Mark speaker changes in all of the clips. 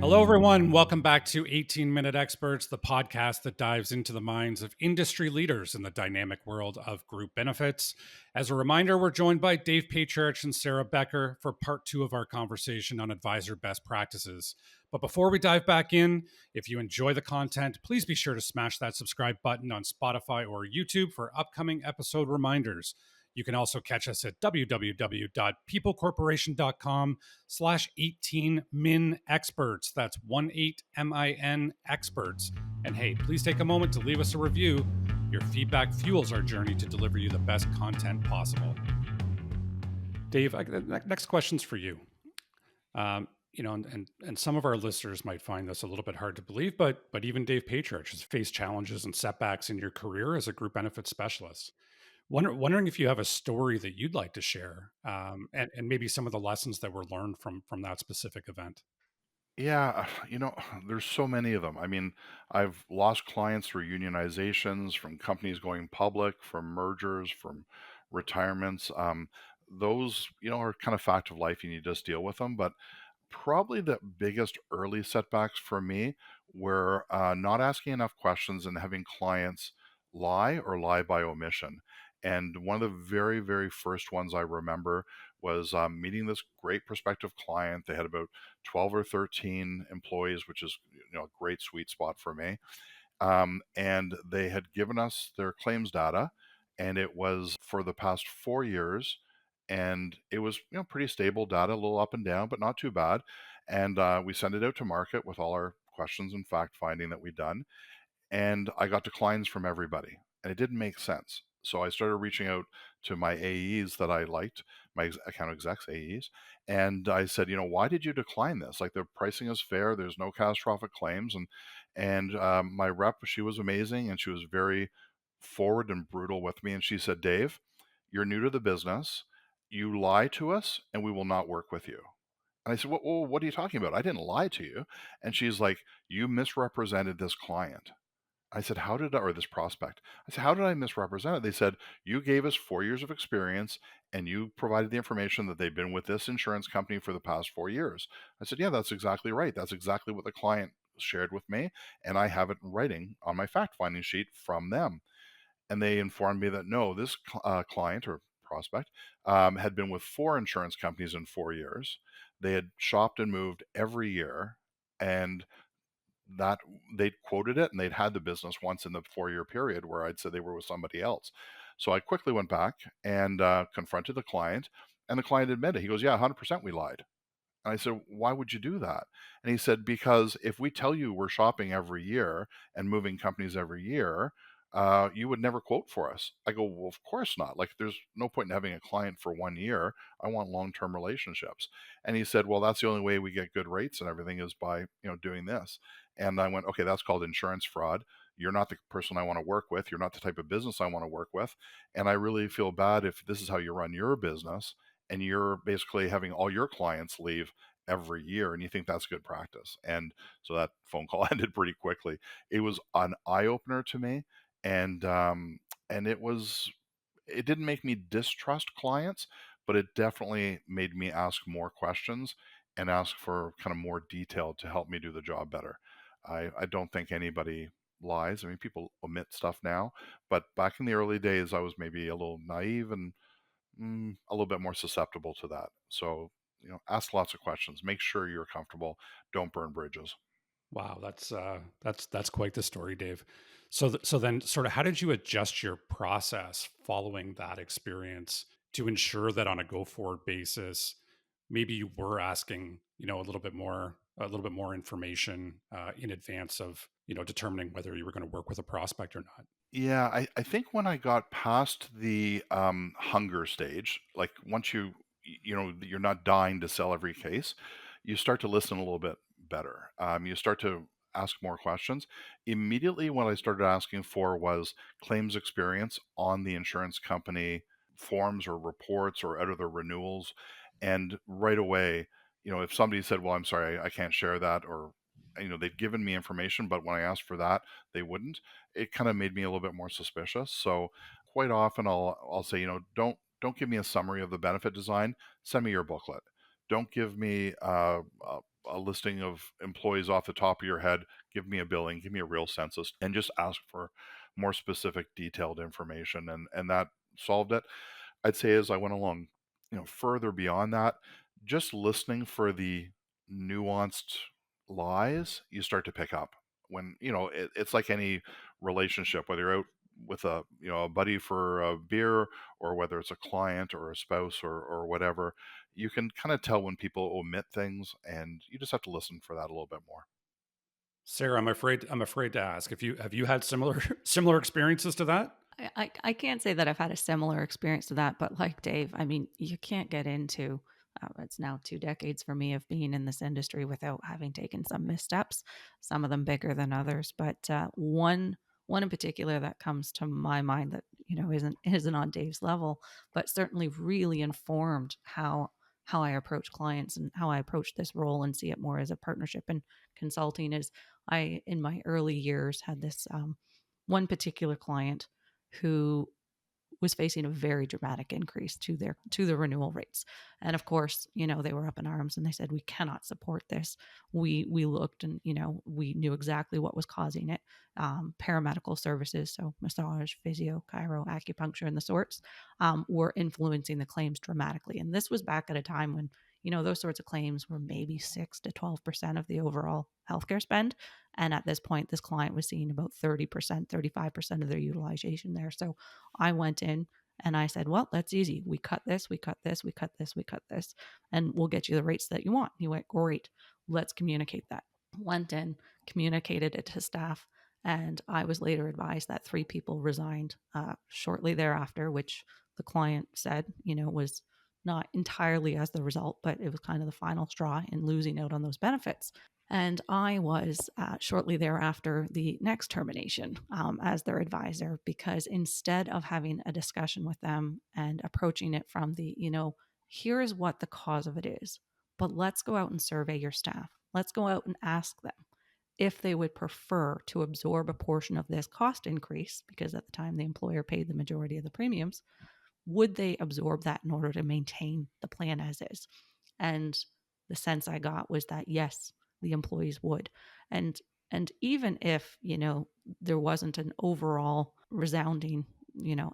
Speaker 1: Hello, everyone. Welcome back to 18 Minute Experts, the podcast that dives into the minds of industry leaders in the dynamic world of group benefits. As a reminder, we're joined by Dave Paychurch and Sarah Becker for part two of our conversation on advisor best practices. But before we dive back in, if you enjoy the content, please be sure to smash that subscribe button on Spotify or YouTube for upcoming episode reminders. You can also catch us at www.peoplecorporation.com/18min experts. That's 18min experts. And hey, please take a moment to leave us a review. Your feedback fuels our journey to deliver you the best content possible. Dave, next question's for you. And some of our listeners might find this a little bit hard to believe, but even Dave Paychurch has faced challenges and setbacks in your career as a group benefits specialist. Wondering if you have a story that you'd like to share, and maybe some of the lessons that were learned from that specific event.
Speaker 2: Yeah, there's so many of them. I mean, I've lost clients through unionizations, from companies going public, from mergers, from retirements. Those, are kind of fact of life. You need to just deal with them. But probably the biggest early setbacks for me were not asking enough questions and having clients lie or lie by omission. And one of the very, very first ones I remember was meeting this great prospective client. They had about 12 or 13 employees, which is a great sweet spot for me. And they had given us their claims data, and it was for the past 4 years, and it was pretty stable data, a little up and down, but not too bad. And we sent it out to market with all our questions and fact finding that we'd done, and I got declines from everybody, and it didn't make sense. So I started reaching out to my AEs that I liked, my account execs AEs, and I said, why did you decline this? Like, the pricing is fair. There's no catastrophic claims, and my rep, she was amazing, and she was very forward and brutal with me. And she said, Dave, you're new to the business. You lie to us, and we will not work with you. And I said, what are you talking about? I didn't lie to you. And she's like, you misrepresented this client. I said, how did I, or this prospect, I said, how did I misrepresent it? They said, you gave us 4 years of experience and you provided the information that they've been with this insurance company for the past 4 years. I said, yeah, that's exactly right. That's exactly what the client shared with me. And I have it in writing on my fact finding sheet from them. And they informed me that no, this client or prospect had been with four insurance companies in 4 years. They had shopped and moved every year. And that they'd quoted it and they'd had the business once in the 4 year period where I'd said they were with somebody else. So I quickly went back and confronted the client, and the client admitted. He goes, yeah, 100% we lied. And I said, why would you do that? And he said, because if we tell you we're shopping every year and moving companies every year, you would never quote for us. I go, well, of course not. Like, there's no point in having a client for 1 year. I want long-term relationships. And he said, well, that's the only way we get good rates and everything is by, doing this. And I went, okay, that's called insurance fraud. You're not the person I want to work with. You're not the type of business I want to work with. And I really feel bad if this is how you run your business and you're basically having all your clients leave every year and you think that's good practice. And so that phone call ended pretty quickly. It was an eye opener to me, and it didn't make me distrust clients, but it definitely made me ask more questions and ask for kind of more detail to help me do the job better. I don't think anybody lies. I mean, people omit stuff now, but back in the early days, I was maybe a little naive and a little bit more susceptible to that. So, ask lots of questions. Make sure you're comfortable. Don't burn bridges.
Speaker 1: Wow, that's quite the story, Dave. So then, sort of, how did you adjust your process following that experience to ensure that on a go forward basis, maybe you were asking, a little bit more information in advance of determining whether you were going to work with a prospect or not.
Speaker 2: Yeah, I think when I got past the hunger stage, like once you're not dying to sell every case, you start to listen a little bit better. You start to ask more questions. Immediately, what I started asking for was claims experience on the insurance company forms or reports or out of their renewals. And right away, if somebody said, "Well, I'm sorry, I can't share that," or they'd given me information, but when I asked for that, they wouldn't. It kind of made me a little bit more suspicious. So quite often I'll say, don't give me a summary of the benefit design. Send me your booklet. Don't give me a listing of employees off the top of your head, give me a billing, give me a real census, and just ask for more specific, detailed information. And that solved it. I'd say as I went along, further beyond that, just listening for the nuanced lies you start to pick up. When, it's like any relationship, whether you're out with a buddy for a beer, or whether it's a client or a spouse, or whatever, you can kind of tell when people omit things, and you just have to listen for that a little bit more.
Speaker 1: Sarah, I'm afraid to ask if you have you had similar similar experiences to that?
Speaker 3: I can't say that I've had a similar experience to that, but like Dave, I mean, you can't get into it's now 2 decades for me of being in this industry without having taken some missteps, some of them bigger than others. But one in particular that comes to my mind that isn't on Dave's level, but certainly really informed how I approach clients and how I approach this role and see it more as a partnership and consulting is I in my early years had this one particular client who was facing a very dramatic increase to the renewal rates. And of course, they were up in arms and they said, we cannot support this. We looked and, we knew exactly what was causing it. Paramedical services, so massage, physio, chiro, acupuncture, and the sorts, were influencing the claims dramatically. And this was back at a time when, those sorts of claims were maybe 6 to 12% of the overall healthcare spend. And at this point, this client was seeing about 30%, 35% of their utilization there. So I went in and I said, well, that's easy. We cut this, we cut this, we cut this, we cut this, and we'll get you the rates that you want. He went, great. Let's communicate that. Went in, communicated it to staff. And I was later advised that 3 people resigned shortly thereafter, which the client said, was not entirely as the result, but it was kind of the final straw in losing out on those benefits. And I was shortly thereafter the next termination as their advisor, because instead of having a discussion with them and approaching it from the, here is what the cause of it is, but let's go out and survey your staff. Let's go out and ask them if they would prefer to absorb a portion of this cost increase, because at the time the employer paid the majority of the premiums. Would they absorb that in order to maintain the plan as is? And the sense I got was that yes, the employees would. And even if, there wasn't an overall resounding,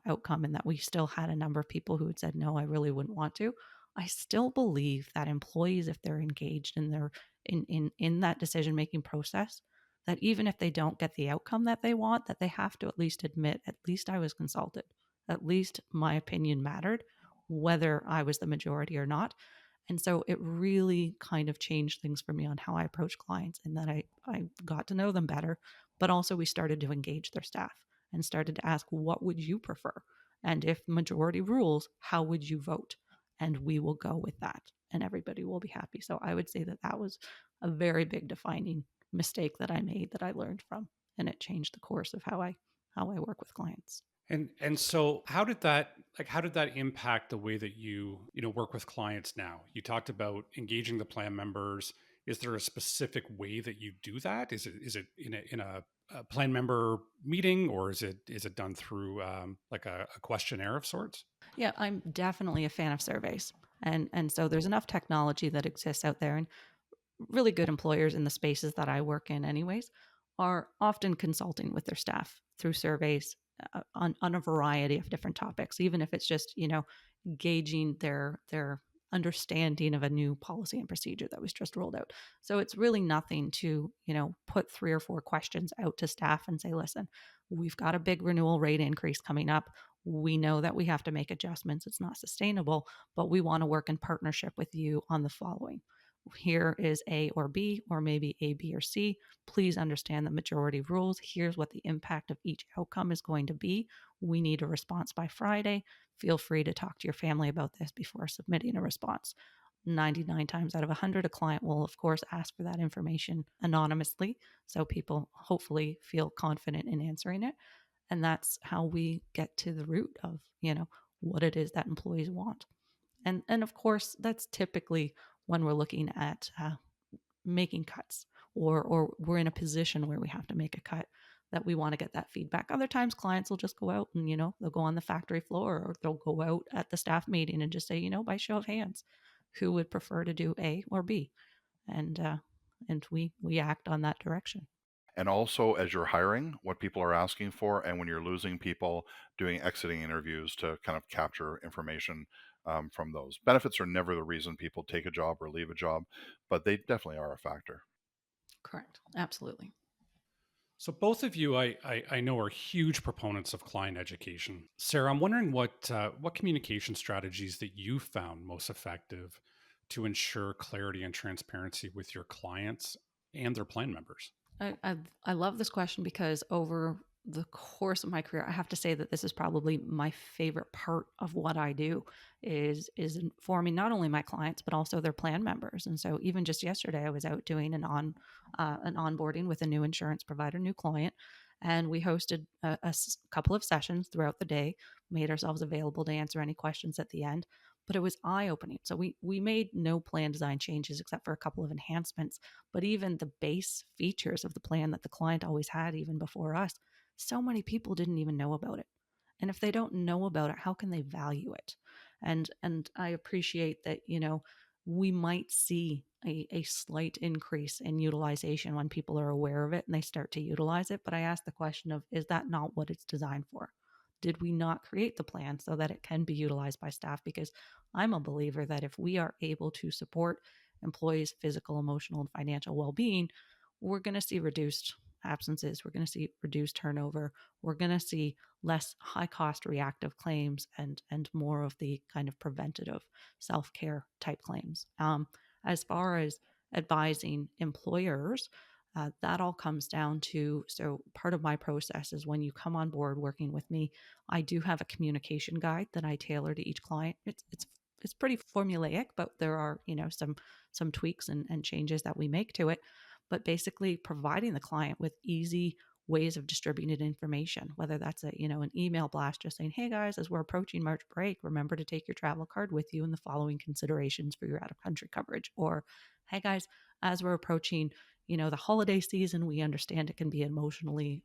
Speaker 3: outcome and that we still had a number of people who had said, no, I really wouldn't want to, I still believe that employees, if they're engaged in their in that decision making process, that even if they don't get the outcome that they want, that they have to at least admit, at least I was consulted. At least my opinion mattered, whether I was the majority or not. And so it really kind of changed things for me on how I approach clients, and that I got to know them better, but also we started to engage their staff and started to ask, what would you prefer? And if majority rules, how would you vote? And we will go with that and everybody will be happy. So I would say that that was a very big defining mistake that I made that I learned from, and it changed the course of how I work with clients.
Speaker 1: And so how did that impact the way that you work with clients now? You talked about engaging the plan members. Is there a specific way that you do that? Is it in a plan member meeting, or is it done through like a questionnaire of sorts?
Speaker 3: Yeah, I'm definitely a fan of surveys. And so there's enough technology that exists out there, and really good employers in the spaces that I work in anyways are often consulting with their staff through surveys on a variety of different topics, even if it's just, gauging their understanding of a new policy and procedure that was just rolled out. So it's really nothing to, put 3 or 4 questions out to staff and say, listen, we've got a big renewal rate increase coming up. We know that we have to make adjustments. It's not sustainable, but we want to work in partnership with you on the following. Here is A or B, or maybe A, B, or C. Please understand the majority rules. Here's what the impact of each outcome is going to be. We need a response by Friday. Feel free to talk to your family about this before submitting a response. 99 times out of 100, a client will, of course, ask for that information anonymously. So people hopefully feel confident in answering it. And that's how we get to the root of, what it is that employees want. And of course, that's typically when we're looking at making cuts, or we're in a position where we have to make a cut, that we want to get that feedback. Other times clients will just go out and, they'll go on the factory floor, or they'll go out at the staff meeting and just say, by show of hands, who would prefer to do A or B? And and we act on that direction.
Speaker 2: And also, as you're hiring, what people are asking for, and when you're losing people, doing exiting interviews to kind of capture information from those. Benefits are never the reason people take a job or leave a job, but they definitely are a factor.
Speaker 3: Correct. Absolutely.
Speaker 1: So both of you, I know, are huge proponents of client education. Sarah, I'm wondering what communication strategies that you found most effective to ensure clarity and transparency with your clients and their plan members.
Speaker 3: I love this question because over the course of my career, I have to say that this is probably my favorite part of what I do is informing not only my clients but also their plan members. And so even just yesterday, I was out doing an onboarding with a new insurance provider, new client, and we hosted couple of sessions throughout the day, made ourselves available to answer any questions at the end. But it was eye opening. So we made no plan design changes except for a couple of enhancements, but even the base features of the plan that the client always had, even before us, so many people didn't even know about it. And if they don't know about it, how can they value it? And I appreciate that, we might see a slight increase in utilization when people are aware of it and they start to utilize it. But I ask the question of, is that not what it's designed for? Did we not create the plan so that it can be utilized by staff? Because I'm a believer that if we are able to support employees' physical, emotional, and financial well being, we're going to see reduced absences. We're going to see reduced turnover. We're going to see less high cost reactive claims and more of the kind of preventative self care type claims. As far as advising employers, that all comes down to, so part of my process is when you come on board working with me, I do have a communication guide that I tailor to each client. It's pretty formulaic, but there are, some tweaks and changes that we make to it. But basically providing the client with easy ways of distributing information, whether that's an email blast just saying, hey guys, as we're approaching March break, remember to take your travel card with you in the following considerations for your out of country coverage. Or, hey guys, as we're approaching, the holiday season, we understand it can be emotionally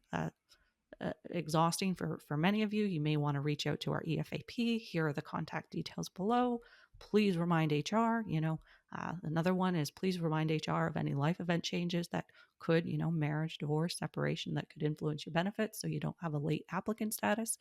Speaker 3: exhausting for many of you. You may want to reach out to our EFAP. Here are the contact details below. Please remind HR. Another one is please remind HR of any life event changes that could, marriage, divorce, separation, that could influence your benefits so you don't have a late applicant status.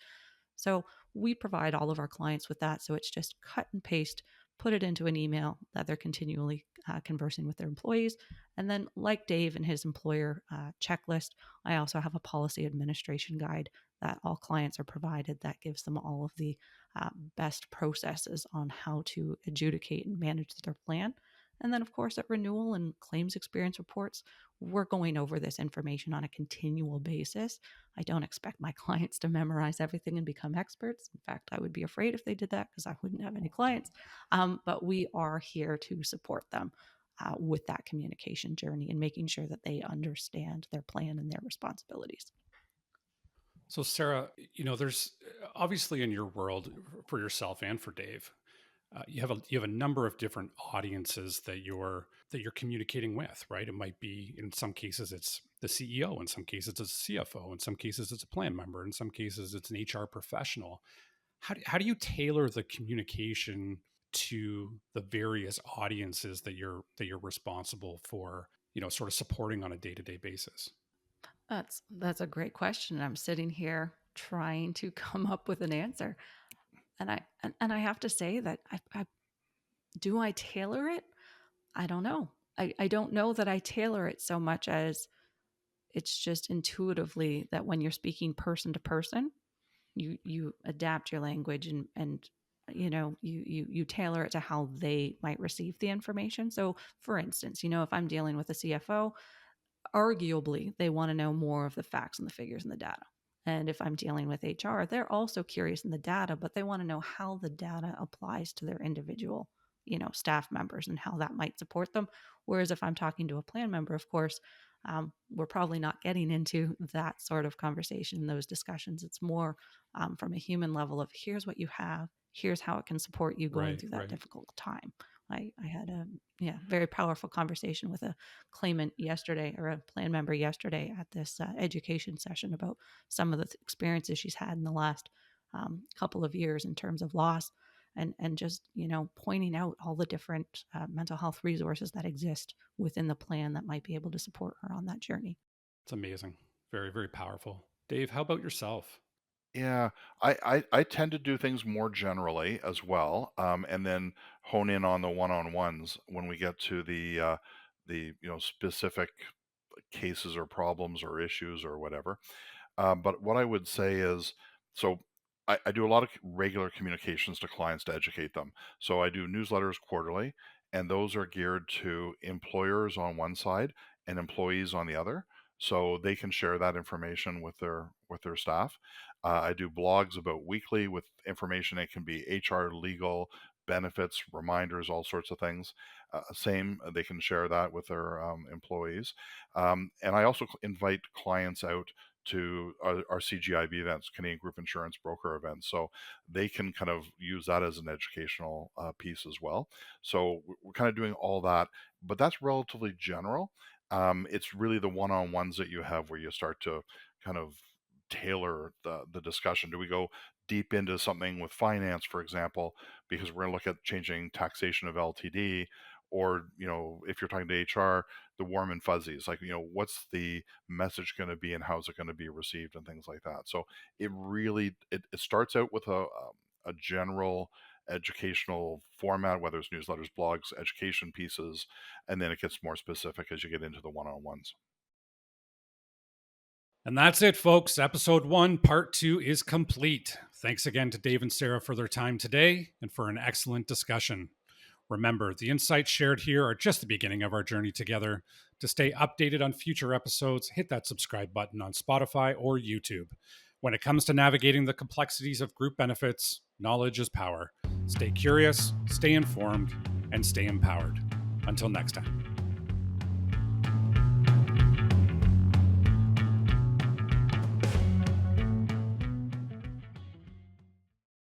Speaker 3: So we provide all of our clients with that. So it's just cut and paste, put it into an email that they're continually conversing with their employees. And then, like Dave and his employer checklist, I also have a policy administration guide that all clients are provided that gives them all of the best processes on how to adjudicate and manage their plan. And then, of course, at renewal and claims experience reports, we're going over this information on a continual basis. I don't expect my clients to memorize everything and become experts. In fact, I would be afraid if they did that because I wouldn't have any clients. But we are here to support them with that communication journey and making sure that they understand their plan and their responsibilities.
Speaker 1: So Sarah, there's obviously in your world for yourself and for Dave, you have a number of different audiences that you're communicating with, right? It might be, in some cases it's the CEO, in some cases it's a CFO, in some cases it's a plan member, in some cases it's an HR professional. How do you tailor the communication to the various audiences that you're responsible for, sort of supporting on a day-to-day basis?
Speaker 3: That's a great question. I'm sitting here trying to come up with an answer. And I have to say that do I tailor it? I don't know. I don't know that I tailor it so much as it's just intuitively that when you're speaking person to person, you adapt your language and you tailor it to how they might receive the information. So for instance, if I'm dealing with a CFO, arguably they want to know more of the facts and the figures and the data. And if I'm dealing with HR, they're also curious in the data, but they want to know how the data applies to their individual, staff members and how that might support them. Whereas if I'm talking to a plan member, of course, we're probably not getting into that sort of conversation, those discussions. It's more from a human level of here's what you have, here's how it can support you going through that difficult time. I had a very powerful conversation with a claimant yesterday, or a plan member yesterday, at this education session about some of the experiences she's had in the last couple of years in terms of loss. and just, pointing out all the different mental health resources that exist within the plan that might be able to support her on that journey.
Speaker 1: It's amazing. Very, very powerful. Dave, how about yourself?
Speaker 2: Yeah, I tend to do things more generally as well, and then hone in on the one-on-ones when we get to the specific cases or problems or issues or whatever. But what I would say is, so I do a lot of regular communications to clients to educate them. So I do newsletters quarterly, and those are geared to employers on one side and employees on the other, so they can share that information with their staff. I do blogs about weekly with information. It can be HR, legal, benefits, reminders, all sorts of things. Same, they can share that with their employees. And I also invite clients out to our CGIB events, Canadian Group Insurance Broker events. So they can kind of use that as an educational piece as well. So we're kind of doing all that, but that's relatively general. It's really the one-on-ones that you have where you start to kind of tailor the discussion. Do we go deep into something with finance, for example, because we're going to look at changing taxation of LTD, or if you're talking to HR, the warm and fuzzies, like what's the message going to be and how's it going to be received and things like that. So it starts out with a general educational format, whether it's newsletters, blogs, education pieces, and then it gets more specific as you get into the one-on-ones.
Speaker 1: And that's it, folks. Episode 1, Part 2 is complete. Thanks again to Dave and Sarah for their time today and for an excellent discussion. Remember, the insights shared here are just the beginning of our journey together. To stay updated on future episodes, hit that subscribe button on Spotify or YouTube. When it comes to navigating the complexities of group benefits, knowledge is power. Stay curious, stay informed, and stay empowered. Until next time.